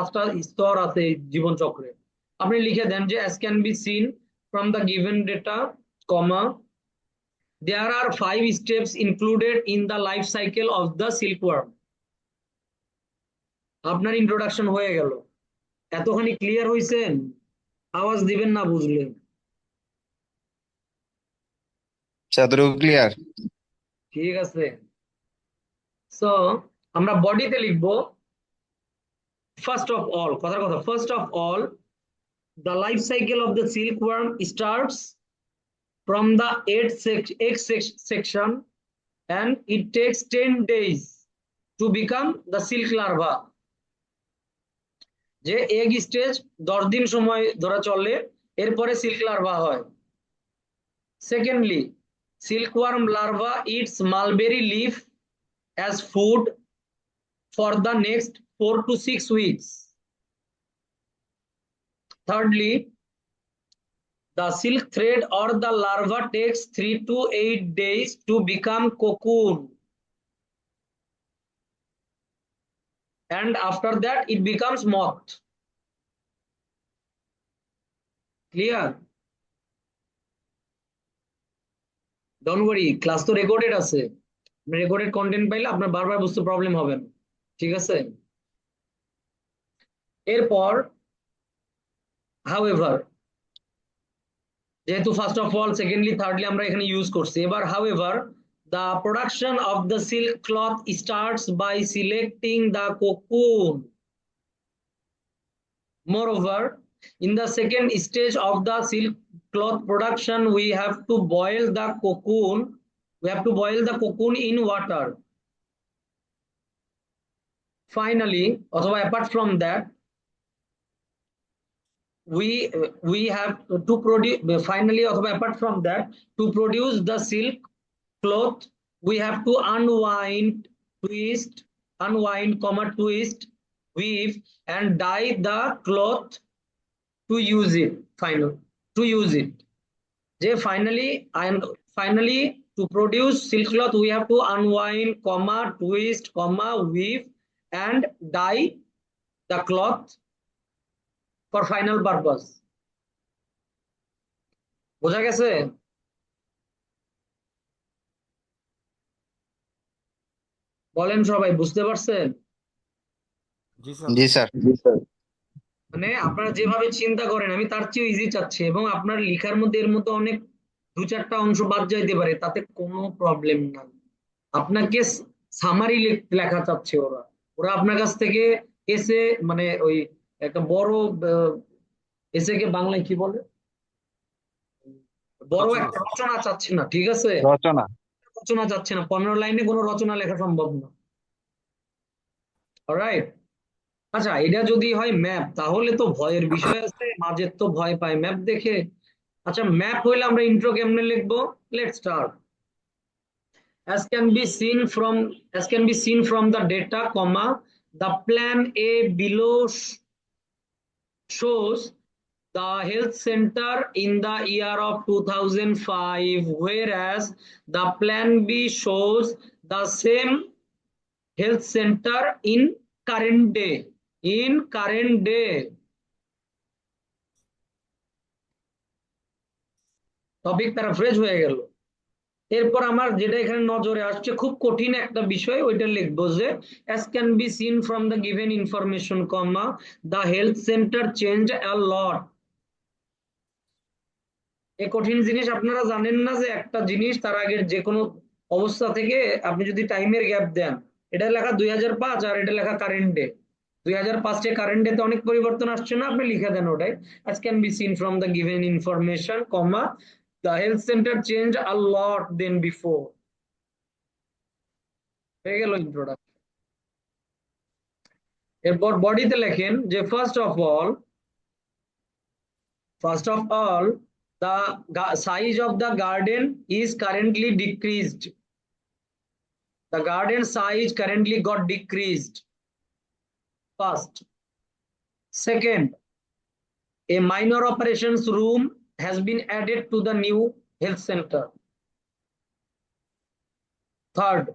পাঁচটা স্তর আছে এই জীবন চক্রে। আপনি লিখে দেন যে as can be seen from the given data, comma, there are 5 steps included in the life cycle of the silkworm. আপনার ইন্ট্রোডাকশন হয়ে গেল। এতখানি ক্লিয়ার হইছেন? আওয়াজ দিবেন না বুঝলে। ক্লিয়ার। ঠিক আছে, সো আমরা বডিতে লিখবো ফার্স্ট অফ অল, কথার কথা, first of all the life cycle of the silkworm starts from the section and it takes 10 days to become the silk larva. যে এগ স্টেজ 10 দিন সময় ধরে চলে, এরপরে সিল্ক লার্ভা হয়। Secondly, silkworm larva eats mulberry leaf as food for the next 4 to 6 weeks. Thirdly, the silk thread or the larva takes 3 to 8 days to become cocoon. And after that, it becomes moth. Clear? Don't worry, class তো recorded আছে। Recorded content পাইলে আপনার বারবার বুঝতে problem হবে না। ঠিক আছে? এরপর however, যেহেতু first of all, secondly, thirdly আমরা এখানে ইউজ করছি, এবার however, the production of the silk cloth starts by selecting the cocoon. Moreover, in the second stage of the silk cloth production, we have to boil the cocoon. We have to boil the cocoon in water. Finally, অথবা apart from that, we have to produce, finally অথবা apart from that, to produce the silk cloth, we have to unwind, twist, weave, and dye the cloth to use it. যে finally to produce silk cloth we have to unwind, twist, weave, and dye the cloth for final purpose. বোঝা গেছে? বলেন সবাই, বুঝতে পারছেন? জি sir. মানে আপনারা যেভাবে চিন্তা করেন আমি তার চেয়ে ইজি চাচ্ছি, এবং আপনার লেখার মধ্যে এর মধ্যে অনেক 2-4টা অংশ বাদ যাইতে পারে, তাতে কোনো প্রবলেম না। আপনাকে সামারি লেখা চাচ্ছে ওরা। ওরা আপনার কাছ থেকে এসে, মানে ওই একটা বড় এসে কে বাংলায় কি বলে, বড় একটা রচনা চাচ্ছে না। ঠিক আছে? রচনা। রচনা চাচ্ছে না, 15 লাইনে কোনো রচনা লেখা সম্ভব না। অলরাইট? আচ্ছা, এটা যদি হয় ম্যাপ, তাহলে তো ভয়ের বিষয় আছে, মাঝের তো ভয় পায় ম্যাপ দেখে। আচ্ছা, ম্যাপ হইলে আমরা ইন্ট্রো কেমনে লিখবো? Let's start. As can be seen from the data, comma, the plan A below shows the health center in the year of 2005, whereas the plan B shows the same health center in current day. Topic paraphrase হয়ে গেল। এরপর আমার যেটা এখানে নজরে আসছে, খুব কঠিন একটা বিষয়, ওইটা লিখবো যে as can be seen from the given information, comma, the health center changed a lot. এই কঠিন জিনিস আপনারা জানেন না যে একটা জিনিস তার আগের যে কোনো অবস্থা থেকে আপনি যদি টাইমের গ্যাপ দেন, এটা লেখা 2005 আর এটা লেখা কারেন্ট ডে, 2005 কারেন্ট ডে তে অনেক পরিবর্তন আসছে না, আপনি লিখে দেন ওটাই as can be seen from the given information, comma, the health center changed a lot than before. হয়ে গেল ইন্ট্রোডাকশন। এরপর বডিতে লেখেন যে first of all the size of the garden is currently decreased. The garden size currently got decreased. First. Second, a minor operations room has been added to the new health center. Third,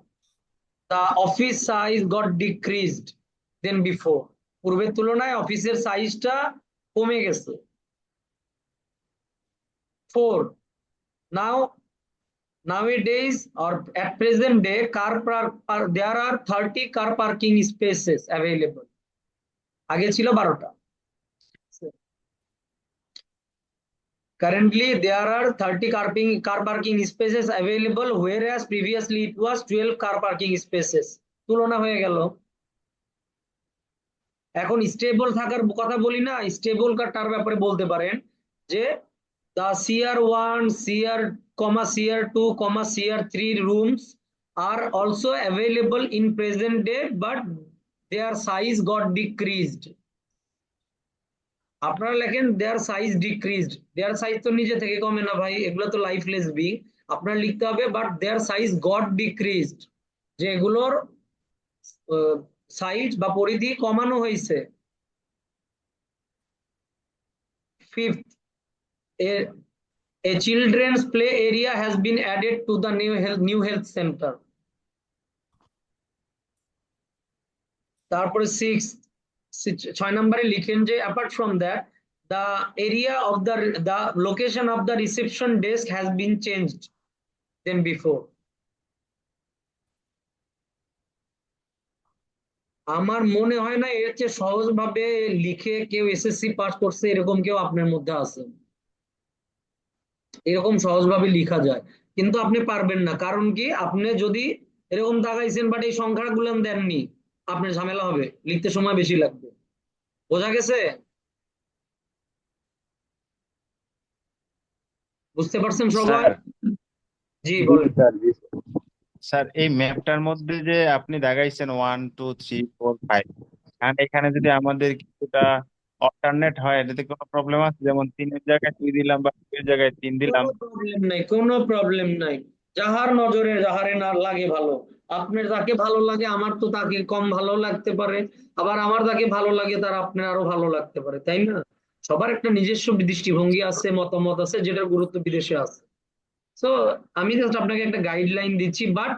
the office size got decreased than before. পূর্বের তুলনায় অফিসের সাইজটা কমে গেছে। 4, now nowadays or at present day there are 30 car parking spaces available. আগে ছিল 12টা। Currently there are 30 car parking spaces available, whereas previously it was 12 car parking spaces. তুলনা হয়ে গেল। এখন স্টেবল থাকার কথা বলি না, স্টেবল কারটার ব্যাপারে বলতে পারেন যে the CR1, CR2, CR3 rooms are also available in present day, but their size got decreased. আপনারা লেখেন দেয়ার সাইজ ডিক্রিজড, দেয়ার সাইজ তো নিজে থেকে কমে না ভাই, এগুলো তো লাইফলেস বিং। আপনার লিখতে হবে but their size got decreased, যে এগুলোর সাইজ বা পরিধি কমানো হয়েছে। Fifth, a children's play area has been added to the new health center. তারপরে 6 নম্বরে লিখেন যে apart from that the area of the location of the reception desk has been changed than before. আমার মনে হয় না এর চেয়ে সহজ ভাবে লিখে কেউ এসএসসি পাস করছে এরকম কেউ আপনার মধ্যে আছে, এরকম সহজভাবে লিখা যায়, কিন্তু আপনি পারবেন না। কারণ কি, আপনি যদি এরকম তাকাইছেন বাট এই সংখ্যাগুলো দেননি, আপনার ঝামেলা হবে, লিখতে সময় বেশি লাগবে। বোঝা গেছে? বুঝতে পারছেন সবাই? স্যার, জি বলেন। স্যার এই ম্যাপটার মধ্যে যে আপনি দেখাইছেন 1 2 3 4 5, আর এখানে যদি আমাদের কিছুটা অল্টারনেট হয় এটাতে কোনো প্রবলেম আছে? যেমন 3 এর জায়গায় 2 দিলাম বা 2 এর জায়গায় 3 দিলাম। কোনো প্রবলেম নাই, কোনো প্রবলেম নাই। যাহার নজরে যাহারে না লাগে ভালো, আপনার যাকে ভালো লাগে, আমার তো তাকে কম ভালো লাগতে পারে, আবার আমার যাকে ভালো লাগে তার আপনার আরো ভালো লাগতে পারে, তাই না? সবার একটা নিজস্ব দৃষ্টিভঙ্গি আছে, মতামত আছে, যেটার গুরুত্ব বিদেশে আছে। সো আমি জাস্ট আপনাকে একটা গাইডলাইন দিচ্ছি, বাট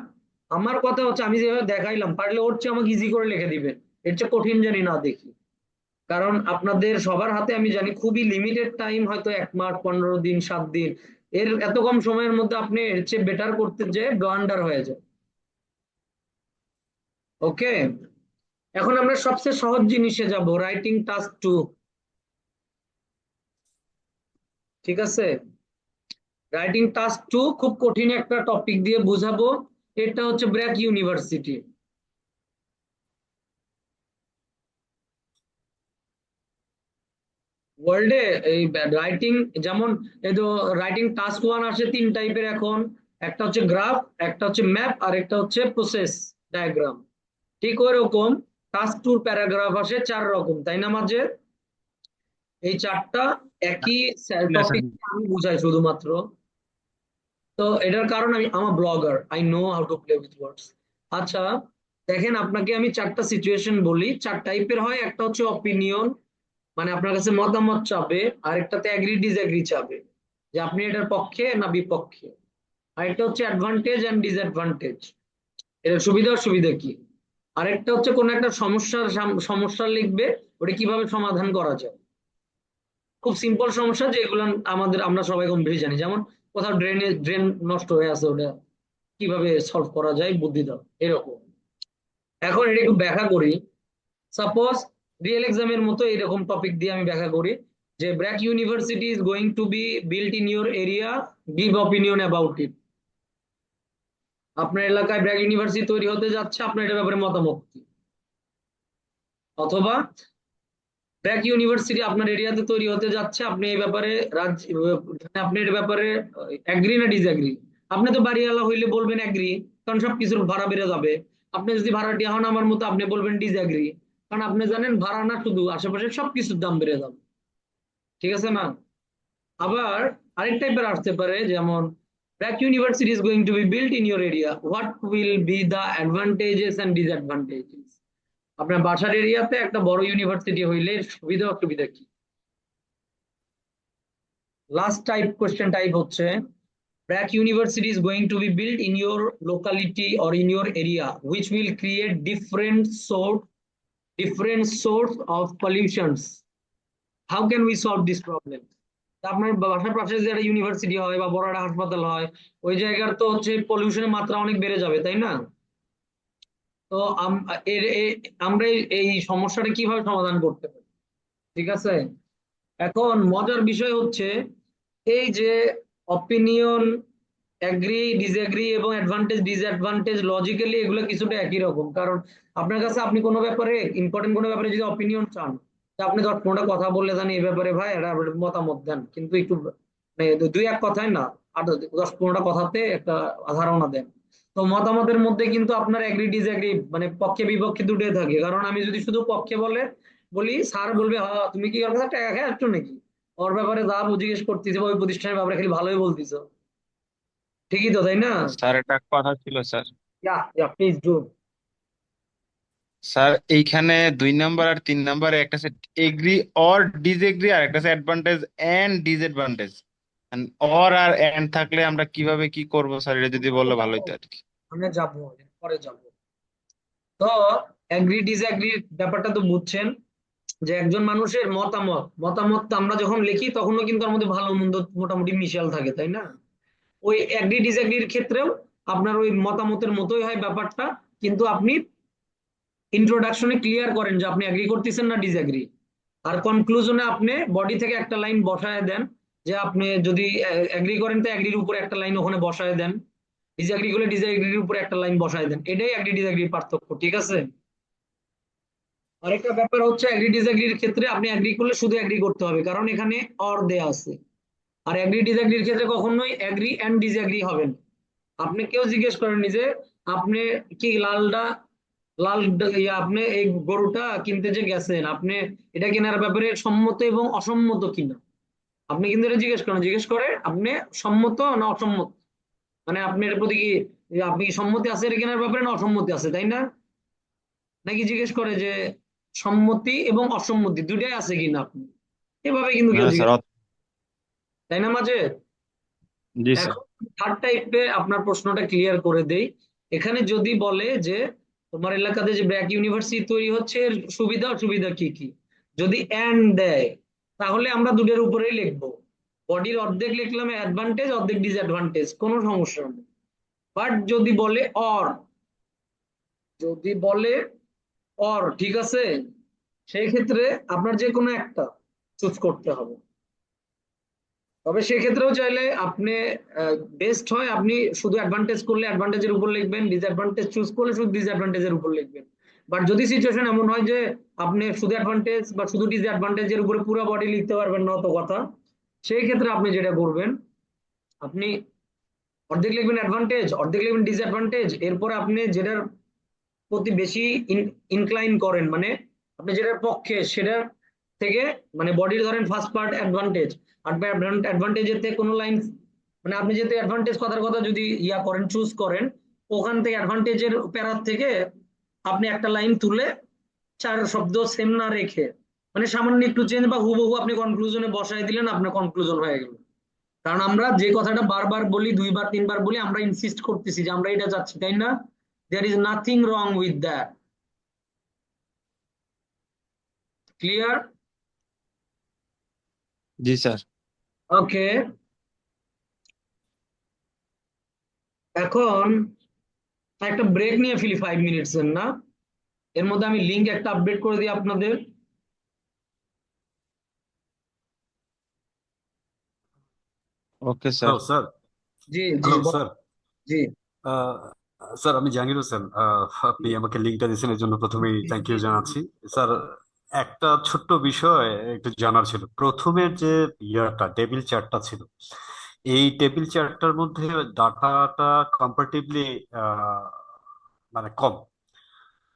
আমার কথা হচ্ছে আমি যেভাবে দেখাইলাম পারলে ওর চেয়ে আমাকে ইজি করে লিখে দিবেন, এর চেয়ে কঠিন জানি না দেখি। কারণ আপনাদের সবার হাতে আমি জানি খুবই লিমিটেড টাইম, হয়তো 1 মাস, 15 দিন, 7 দিন, এর এত কম সময়ের মধ্যে আপনি এর চেয়ে বেটার করতে যেয়ে ব্লান্ডার হয়ে যায়। ওকে, এখন আমরা সবচেয়ে সহজ জিনিসে যাব, রাইটিং টাস্ক 2। ঠিক আছে, রাইটিং টাস্ক 2 খুব কঠিন একটা টপিক দিয়ে বুঝাবো, এটা হচ্ছে ব্র্যাক ইউনিভার্সিটি। ওয়ার্ল্ডে এই রাইটিং, যেমন এই তো রাইটিং টাস্ক 1 আসে 3 টাইপের এখন, একটা হচ্ছে গ্রাফ, একটা হচ্ছে ম্যাপ, আর একটা হচ্ছে প্রসেস ডায়াগ্রাম। ঠিক ওই রকম টাস্ক 2 প্যারাগ্রাফ আসে 4 রকম, তাই না? মাঝে এই 4টা একই টপিক আমি বুঝাই শুধুমাত্র। তো এটার কারণ আমার blogger, I know how to play with words. আচ্ছা দেখেন, আপনাকে আমি 4টা সিচুয়েশন বলি, 4 টাইপের হয়। একটা হচ্ছে অপিনিয়ন, মানে আপনার কাছে মতামত চাবে, আরেকটাতে অ্যাগ্রি ডিসঅ্যাগ্রি চাবে, যে আপনি এটার পক্ষে না বিপক্ষে। আরেকটা হচ্ছে অ্যাডভান্টেজ এন্ড ডিসঅ্যাডভান্টেজ, এর সুবিধা অসুবিধা কি। আরেকটা হচ্ছে কোন একটা সমস্যা লিখবে, ওটা কিভাবে সমাধান করা যায়। খুব সিম্পল সমস্যা, যেগুলো আমরা সবাই কম বেশি জানি, যেমন কোথাও ড্রেন নষ্ট হয়ে আছে, ওটা কিভাবে সলভ করা যায়, বুদ্ধি দাও, এরকম। এখন এটা একটু ব্যাখ্যা করি। সাপোজ রিয়েল এক্সামের মতো এরকম টপিক দিয়ে আমি ব্যাখ্যা করি যে BRAC university is going to be built in your area, give opinion about it. আপনার এলাকায় ব্র্যাক ইউনিভার্সিটি তৈরি হতে যাচ্ছে, আপনার এটার ব্যাপারে মতামত কি? অথবা ব্র্যাক ইউনিভার্সিটি আপনার এরিয়াতে তৈরি হতে যাচ্ছে, আপনি এই ব্যাপারে আপনি এর ব্যাপারে অ্যাগ্রি না ডিসঅ্যাগ্রি। আপনি তো বাড়িওয়ালা হইলে বলবেন অ্যাগ্রি, কারণ সবকিছুর ভাড়া বেড়ে যাবে। আপনি যদি ভাড়াটিয়া হন আমার মতো, আপনি বলবেন ডিসঅ্যাগ্রি, কারণ আপনি জানেন ভাড়া না শুধু, আশেপাশে সবকিছুর দাম বেড়ে যাবে। ঠিক আছে না? আবার আরেক টাইপের আসতে পারে, যেমন BRAC university is going to be built in your area, what will be the advantages and disadvantages. আপনার বাসার এরিয়াতে একটা বড় ইউনিভার্সিটি হইলে সুবিধা অসুবিধা কি। লাস্ট টাইপ কোশ্চেন টাইপ হচ্ছে BRAC university is going to be built in your locality or in your area, which will create different sort different source of pollutions. How can we solve this problem? তা আপনার বাসার পাশে যে একটা university হয় বা বড় একটা হাসপাতাল হয়, ওই জায়গার তো হচ্ছে পলিউশনের মাত্রা অনেক বেড়ে যাবে, তাই না? তো আমরা এই সমস্যাটা কিভাবে সমাধান করতে পারি? ঠিক আছে, এখন মজার বিষয় হচ্ছে এই যে অপিনিয়ন, অ্যাগ্রি ডিসএগ্রি এবং অ্যাডভান্টেজ ডিসঅ্যাডভান্টেজ, লজিক্যালি এগুলো কিছুটা একই রকম। কারণ আপনার কাছে আপনি কোনো ব্যাপারে ইম্পর্টেন্ট কোনো ব্যাপারে যদি অপিনিয়ন চান, তা আপনি 10-15টা কথা বললে জানি এই ব্যাপারে ভাই এটা মতামত দেন, কিন্তু একটু মানে দুই এক কথায় না, আর 10-15টা কথাতে একটা ধারণা দেন। তো মতামতের মধ্যে কিন্তু আপনার এগ্রি ডিসএগ্রি মানে পক্ষে বিপক্ষে দুটোই থাকে। কারণ আমি যদি শুধু পক্ষে বলি, স্যার বলবে হ্যাঁ তুমি কি ওর কাছে টাকা খেয়ে আসছো নাকি, ওর ব্যাপারে যা জিজ্ঞেস করতেছে বা ওই প্রতিষ্ঠানের ব্যাপারে খালি ভালোই বলতেছো। ঠিকই তো, তাই না? স্যার একটা কথা ছিল sir. Yeah yeah please do. Sir এইখানে 2 নাম্বার আর 3 নাম্বারে একটা আছে এগ্রি অর ডিসএগ্রি, আর একটা আছে অ্যাডভান্টেজ এন্ড ডিসঅ্যাডভান্টেজ। অর আর এন্ড থাকলে আমরা কিভাবে কি করব স্যার, এটা যদি বললে ভালো হতো আর কি। আমরা যাবো, পরে যাবো। তো অ্যাগ্রি ডিসঅ্যাগ্রি ব্যাপারটা তো বুঝছেন, যে একজন মানুষের মতামত আমরা যখন লিখি তখনও কিন্তু আমাদের ভালো মন্দ মোটামুটি মিশাল থাকে, তাই না? ওই অ্যাগ্রি ডিসঅ্যাগ্রির ক্ষেত্রেও আপনার ওই মতামতের মতোই হয় ব্যাপারটা, কিন্তু আপনি ইন্ট্রোডাকশনে ক্লিয়ার করেন যে আপনি অ্যাগ্রি করতেছেন না ডিসঅ্যাগ্রি, আর কনক্লুশনে আপনি বডি থেকে একটা লাইন বসায় দেন, যে আপনি যদি অ্যাগ্রি করেন তো অ্যাগ্রির উপরে একটা লাইন ওখানে বসায় দেন, ডিসঅ্যাগ্রি করলে ডিসঅ্যাগ্রির উপরে একটা লাইন বসায় দেন। এটাই অ্যাগ্রি ডিসঅ্যাগ্রির পার্থক্য, ঠিক আছে? আরেকটা ব্যাপার হচ্ছে অ্যাগ্রি ডিসঅ্যাগ্রির ক্ষেত্রে আপনি অ্যাগ্রি করলে শুধু অ্যাগ্রি করতে হবে, কারণ এখানে অর দেয়া আছে। আর অ্যাগ্রি ডিসঅ্যাগ্রির ক্ষেত্রে কখনোই অ্যাগ্রি এন্ড ডিসঅ্যাগ্রি হবে না। আপনি কেউ জিজ্ঞেস করেননি যে আপনি কি আপনি এই গরুটা কিনতে যে গেছেন, আপনি এটা কেনার ব্যাপারে সম্মত এবং অসম্মত কিনা, আপনি কিন্তু এটা জিজ্ঞেস করে আপনি সম্মত না অসম্মত, মানে আপনি এর প্রতি কি আপনি কি সম্মতি আছে এটা কেনার ব্যাপারে না অসম্মতি আছে, তাই না? নাকি জিজ্ঞেস করে যে সম্মতি এবং অসম্মতি দুটাই আছে কিনা আপনি, এভাবে কিন্তু না কেউ স্যার জিজ্ঞেস, তাই না মাঝে? জি স্যার। এখন থার্ড টাইপে আপনার প্রশ্নটা ক্লিয়ার করে দেই। এখানে যদি বলে যে তোমার এলাকাতে যে ব্র্যাক ইউনিভার্সিটি তৈরি হচ্ছে এর সুবিধা অসুবিধা কি কি, যদি এন্ড দেয় তাহলে আমরা দুটোর উপরেই লিখবো। বডির অর্ধেক লিখলাম অ্যাডভান্টেজ, অর্ধেক ডিসঅ্যাডভান্টেজ, কোনো সমস্যা নেই। বাট যদি বলে অর, যদি বলে অর, ঠিক আছে, সেই ক্ষেত্রে আপনার যে কোনো একটা চুজ করতে হবে। তবে সেক্ষেত্রেও চাইলে আপনি বেস্ট হয় আপনি শুধু অ্যাডভান্টেজ করলে অ্যাডভান্টেজের উপর লিখবেন, ডিসঅ্যাডভান্টেজ চুজ করলে শুধু ডিসঅ্যাডভান্টেজের উপর লিখবেন। বাট যদি সিচুয়েশন এমন হয় যে আপনি শুধু অ্যাডভান্টেজ বা শুধু ডিসঅ্যাডভান্টেজের উপরে পুরো বডি লিখতে পারবেন না, অত কথা, সেই ক্ষেত্রে আপনি যেটা করবেন, আপনি অর্ধেক লিখবেন অ্যাডভান্টেজ, অর্ধেক লিখবেন ডিসঅ্যাডভান্টেজ, এরপর আপনি যেটার প্রতি বেশি ইনক্লাইন করেন, মানে আপনি যেটার পক্ষে সেটার থেকে, মানে বডির ধরেন ফার্স্ট পার্ট অ্যাডভান্টেজ, আর অ্যাডভান্টেজের থেকে কোনো লাইন, মানে আপনি যেহেতু অ্যাডভান্টেজ কথার কথা যদি ইয়া করেন চুজ করেন, ওখান থেকে অ্যাডভান্টেজের প্যারার থেকে আপনি একটা লাইন তুলে চার শব্দ সেম না রেখে, মানে সামান্য একটু চেঞ্জ বা হুবহু আপনি কনক্লুশনে বসাই দিলেন, আপনার কনক্লুশন হয়ে গেল। কারণ আমরা যে কথাটা বারবার বলি, 2বার 3বার বলি, আমরা ইনসিস্ট করতেছি যে আমরা এটা চাচ্ছি, তাই না? There is nothing wrong with that. Clear? জি স্যার। ওকে, এখন একটা ব্রেক নিয়ে ফেলি 5 মিনিটস এর, না এর মধ্যে আমি লিংক একটা আপডেট করে দিই আপনাদের। Okay sir. Hello sir. জি জি হ্যালো স্যার। জি আহ, স্যার আমি জাহাঙ্গীর হোসেন। আপনি আমাকে লিঙ্কটা দিয়েছেন এর জন্য প্রথমেই থ্যাংক ইউ জানাচ্ছি। স্যার একটা ছোট্ট বিষয় একটু জানার ছিল। প্রথমের যে টেবিল চার্টটা ছিল, এই টেবিল চার্টটার মধ্যে ডাটাটা কম্পারেটিভলি মানে কম।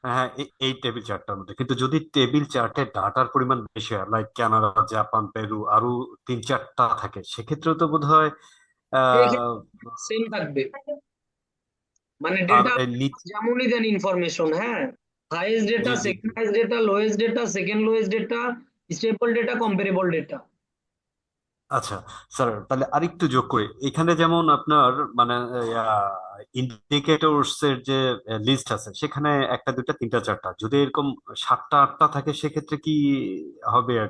হ্যাঁ, এই টেবিল চার্টটার মধ্যে, কিন্তু যদি টেবিল চার্টে ডাটার পরিমাণ বেশি হয়, লাইক কানাডা, জাপান, পেরু, আরো 3-4টা থাকে, সেক্ষেত্রেও তো বোধ হয় আহ সেম থাকবে, মানে আর ডেটা এই নিচ- যেমনই দেন ইনফরমেশন, হ্যাঁ, হাইয়েস্ট ডেটা, জি জি জি। Second highest data, lowest data, second lowest data, stable data, comparable data. আচ্ছা স্যার, তাহলে আরেকটু যোগ করে এখানে যেমন আপনার মানে ইন্ডিকেটরস এর যে লিস্ট আছে সেখানে একটা দুইটা তিনটা চারটা, যদি এরকম সাতটা আটটা থাকে সেক্ষেত্রে কি হবে?